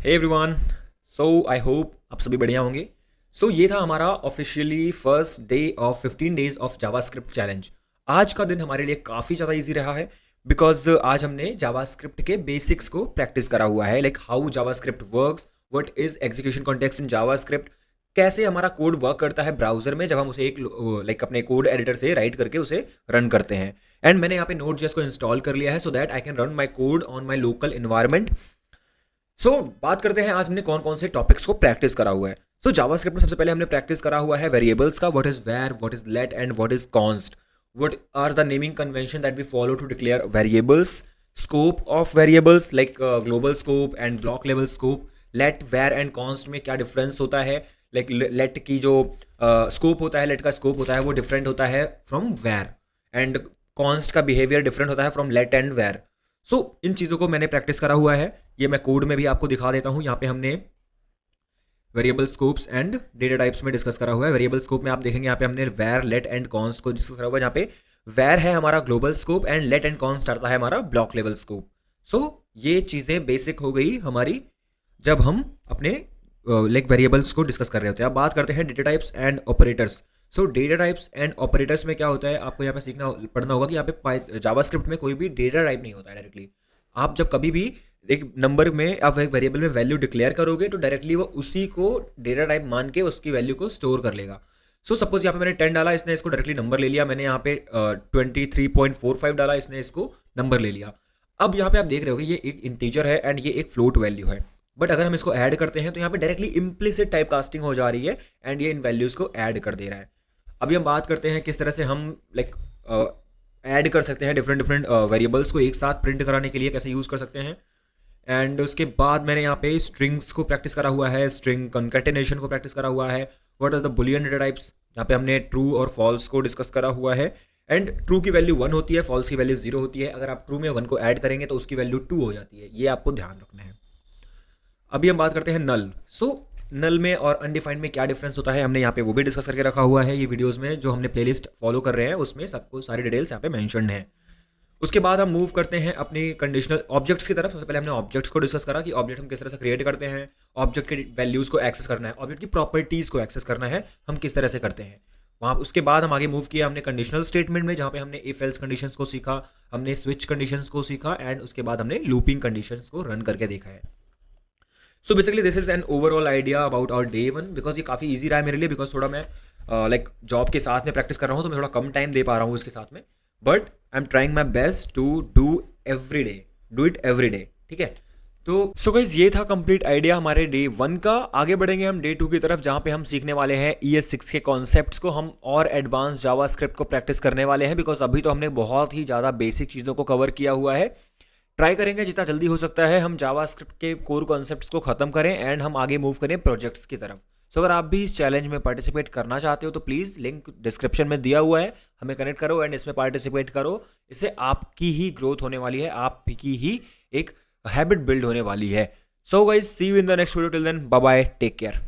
Hey everyone. So I hope आप सभी बढ़िया होंगे। ये था हमारा officially first day of 15 days of JavaScript challenge. आज का दिन हमारे लिए काफ़ी ज़्यादा इजी रहा है बिकॉज आज हमने जावास्क्रिप्ट के बेसिक्स को प्रैक्टिस करा हुआ है, like how JavaScript works, what is execution context in JavaScript, कैसे हमारा कोड वर्क करता है ब्राउजर में जब हम उसे एक लाइक अपने कोड एडिटर से राइट करके उसे रन करते हैं। एंड मैंने यहाँ पे Node.js को इंस्टॉल कर लिया है so that I can run my code on my local environment. बात करते हैं आज हमने कौन कौन से टॉपिक्स को प्रैक्टिस करा हुआ है। जावास्क्रिप्ट में सबसे पहले हमने प्रैक्टिस करा हुआ है वेरिएबल्स का, what is var, what is let and what is const, what are the naming convention that we follow to declare variables, scope of variables like global scope and block level scope, let, var and const में क्या difference होता है, like late की जो scope होता है, late का scope होता है वो डिफरेंट होता है फ्रॉम वेर, एंड कॉन्स्ट का बिहेवियर डिफरेंट होता है फ्रॉम लेट एंड वेर। इन चीज़ों को मैंने प्रैक्टिस करा हुआ है, ये मैं कोड में भी आपको दिखा देता हूँ। यहाँ पे हमने variable scopes and data types में डिस्कस करा हुआ है। वेरिएबल स्कोप में आप देखेंगे यहाँ पे हमने वेर, लेट एंड कॉन्स्ट को डिस्कस करा हुआ है। यहाँ पे वेर है हमारा global scope and let and const आता है हमारा ब्लॉक लेवल स्कोप। ये चीज़ें बेसिक हो गई हमारी जब हम अपने लाइक वेरिएबल्स को डिस्कस कर रहे होते हैं। अब बात करते हैं data types and operators. Data types and operators में क्या होता है, आपको यहाँ पे सीखना पढ़ना होगा कि यहाँ पे जावास्क्रिप्ट में कोई भी डेटा टाइप नहीं होता है डायरेक्टली। आप जब कभी भी एक नंबर में आप एक वेरिएबल में वैल्यू डिक्लेयर करोगे तो डायरेक्टली वो उसी को डेटा टाइप मान के उसकी वैल्यू को स्टोर कर लेगा। सपोज यहाँ पे मैंने 10 डाला, इसने इसको डायरेक्टली नंबर ले लिया। मैंने यहाँ पे 23.45 डाला, इसने इसको नंबर ले लिया। अब यहाँ पे आप देख रहे हो कि ये एक इंटीजर है एंड ये एक फ्लोट वैल्यू है, बट अगर हम इसको ऐड करते हैं तो यहाँ पे डायरेक्टली इम्प्लिसिट टाइप कास्टिंग हो जा रही है एंड ये इन वैल्यूज़ को ऐड कर दे रहा है। अभी हम बात करते हैं किस तरह से हम लाइक ऐड कर सकते हैं डिफरेंट वेरिएबल्स को एक साथ प्रिंट कराने के लिए, कैसे यूज़ कर सकते हैं। एंड उसके बाद मैंने यहाँ पे स्ट्रिंग्स को प्रैक्टिस करा हुआ है, स्ट्रिंग कंकैटिनेशन को प्रैक्टिस करा हुआ है, what are the Boolean data types, जहाँ पे हमने ट्रू और फॉल्स को डिस्कस करा हुआ है। एंड ट्रू की वैल्यू 1 होती है, फॉल्स की वैल्यू 0 होती है। अगर आप ट्रू में 1 को ऐड करेंगे तो उसकी वैल्यू 2 हो जाती है, ये आपको ध्यान रखना है। अभी हम बात करते हैं नल। नल में और अनडिफाइंड में क्या डिफरेंस होता है, हमने यहाँ पे वो भी डिस्कस करके रखा हुआ है। ये वीडियोस में जो हमने प्लेलिस्ट फॉलो कर रहे हैं उसमें सबको सारी डिटेल्स यहाँ पे मेंशन है। उसके बाद हम मूव करते हैं अपनी कंडीशनल ऑब्जेक्ट्स की तरफ। सबसे पहले हमने ऑब्जेक्ट्स को डिस्कस करा कि ऑब्जेक्ट हम किस तरह से क्रिएट करते हैं, ऑब्जेक्ट के वैल्यूज़ को एक्सेस करना है, ऑब्जेक्ट की प्रॉपर्टीज़ को एक्सेस करना है, हम किस तरह से करते हैं वहाँ। उसके बाद हम आगे मूव किया हमने कंडीशनल स्टेटमेंट में, जहाँ पे हमने इफ एल्स कंडीशंस को सीखा, हमने स्विच कंडीशंस को सीखा एंड उसके बाद हमने लूपिंग कंडीशंस को रन करके देखा है। Basically this is an overall idea about our day 1। Because ये काफ़ी ईजी रहा है मेरे लिए, बिकॉज थोड़ा मैं लाइक जॉब के साथ में प्रैक्टिस कर रहा हूँ तो मैं थोड़ा कम टाइम दे पा रहा हूँ इसके साथ में, but I am trying my best to do every day, do it every day, ठीक है। तो गाइस ये था कंप्लीट आइडिया हमारे डे 1 का। आगे बढ़ेंगे हम डे 2 की तरफ, जहाँ पे हम सीखने वाले हैं ES6 के कॉन्सेप्ट्स को, हम और एडवांस जावास्क्रिप्ट को प्रैक्टिस करने वाले हैं। बिकॉज अभी तो हमने बहुत ही ज़्यादा बेसिक चीज़ों को कवर किया हुआ है। ट्राई करेंगे जितना जल्दी हो सकता है हम जावास्क्रिप्ट के कोर कॉन्सेप्ट्स को ख़त्म करें एंड हम आगे मूव करें प्रोजेक्ट्स की तरफ। अगर आप भी इस चैलेंज में पार्टिसिपेट करना चाहते हो तो प्लीज़ लिंक डिस्क्रिप्शन में दिया हुआ है, हमें कनेक्ट करो एंड इसमें पार्टिसिपेट करो। इससे आपकी ही ग्रोथ होने वाली है, आपकी ही एक हैबिट बिल्ड होने वाली है। So guys, see you in the next video, till then bye bye, take care.